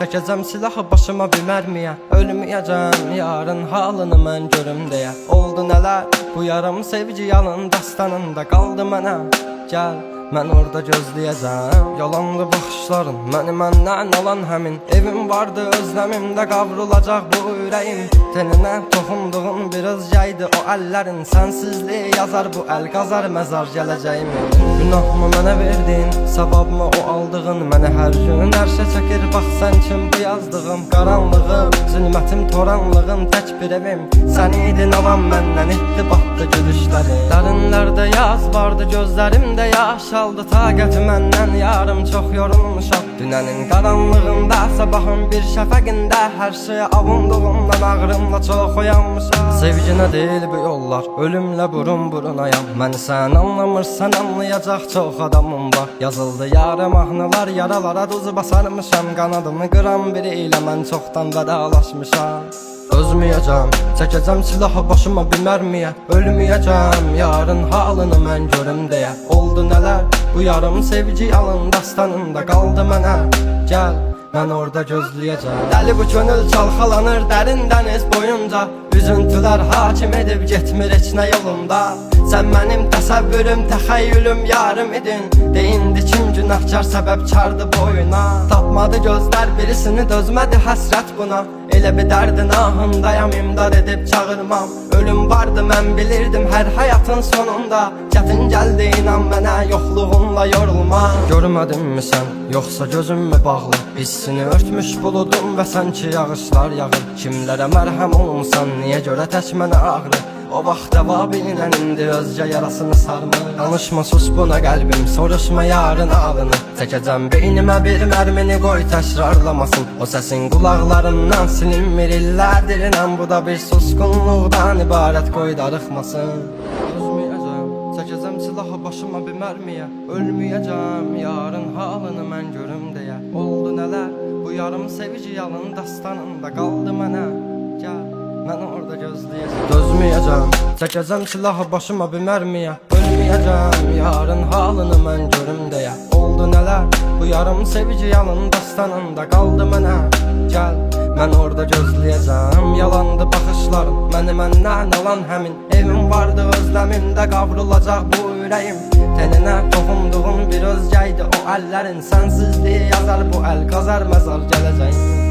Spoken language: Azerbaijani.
çəkəcəm silahı başıma bir mərmiyə. Ölməyəcəm yarın halını mən görüm deyə. Oldu nələr bu yarım sevgi yalın dastanında qaldı mənə. Gəl mən orada gözləyəcəm. Yalanlı baxışların məni məndən alan həmin evim vardı özləmimdə qavrulacaq bu ürəyim. Teninə toxunduğun biraz yaydı o əllərin. Sənsizliyi yazar bu əl qazar məzar gələcəyimi. Günahımı mənə verdin, savabımı o aldığın. Mənə hər gün ərşə çəkir bax sən kim bu yazdığım. Qaranlığım, zülmətim, toranlığım tək bir evim. Sən idin alan məndən etdi batdı gülüşləri. Dərinlərdə yaz vardı gözlərimdə yaş aldı taqəti məndən yarım çox yorulmuşam. Dünənin qaranlığında sabahın bir şəfəqində hər şeyə avunduğumdan ağrımla çox oyanmışam. Sevginə deyil bu yollar, ölümlə burun burunayam. Məni sən anlamırsan anlayacaq çox adamım var. Yazıldı yarı mahnılar yaralara duz basarmışam. Qanadımı qıran biri ilə mən çoxdan vədalaşmışam. Özməyəcəm, çəkəcəm silahı başıma bir mərmiyə. Ölməyəcəm, yarın halını mən görüm deyə. Oldu nələr, bu yarım sevgi yalın dastanında qaldı mənə. Gəl, mən orada gözləyəcəm. Dəli bu könül çalxalanır dərin dəniz boyunca. Üzüntülər hakim edib getmir heç nə yolumda. Sən mənim təsəvvürüm, təxəyyülüm yarım idin. Deyindi kim günahkar səbəbkardı boyuna. Tapmadı gözlər birisini dözmədi həsrət buna. Elə bir dərdin ahındayam imdad edib çağırmam. Ölüm vardı mən bilirdim hər həyatın sonunda. Çətin gəldi inan mənə yoxluğunla yorulma. Görmədinmi sən yoxsa gözüm mü bağlı? Hissini örtmüş buludum və sanki yağışlar yağır. Kimlərə mərhəm olmuşsan niyə görə tək mənə ağrı? O vaxt cavabinlə indi özgə yarasını sarma. Danışma sus buna qəlbim, soruşma yarın ağlını. Çəkəcəm beynimə bir mərmini qoy təkrarlamasın. O səsin qulaqlarımdan silinmir illərdir inan. Bu da bir susqunluqdan ibarət qoy darıxmasın. Özməyəcəm, çəkəcəm silahı başıma bir mərmiyə. Ölməyəcəm, yarın halını mən görüm deyə. Oldu nələr, bu yarım sevgi yalın dastanında qaldı mənə. Gəl, mən orada gözləyəcəm. Dözməyəcəm, çəkəcəm silahı başıma bir mərmiyə. Ölməyəcəm, yarın halını mən görüm deyə. Oldu nələr, bu yarım sevgi yalın dastanında qaldı mənə. Gəl, mən orada gözləyəcəm. Yalandı baxışlarım, məni məndən alan həmin evim vardı özləmimdə qavrulacaq bu ürəyim. Teninə toxunduğun bir özgəydi o əllərin. Sənsizliyi yazar bu əl qazar məzar gələcəyim.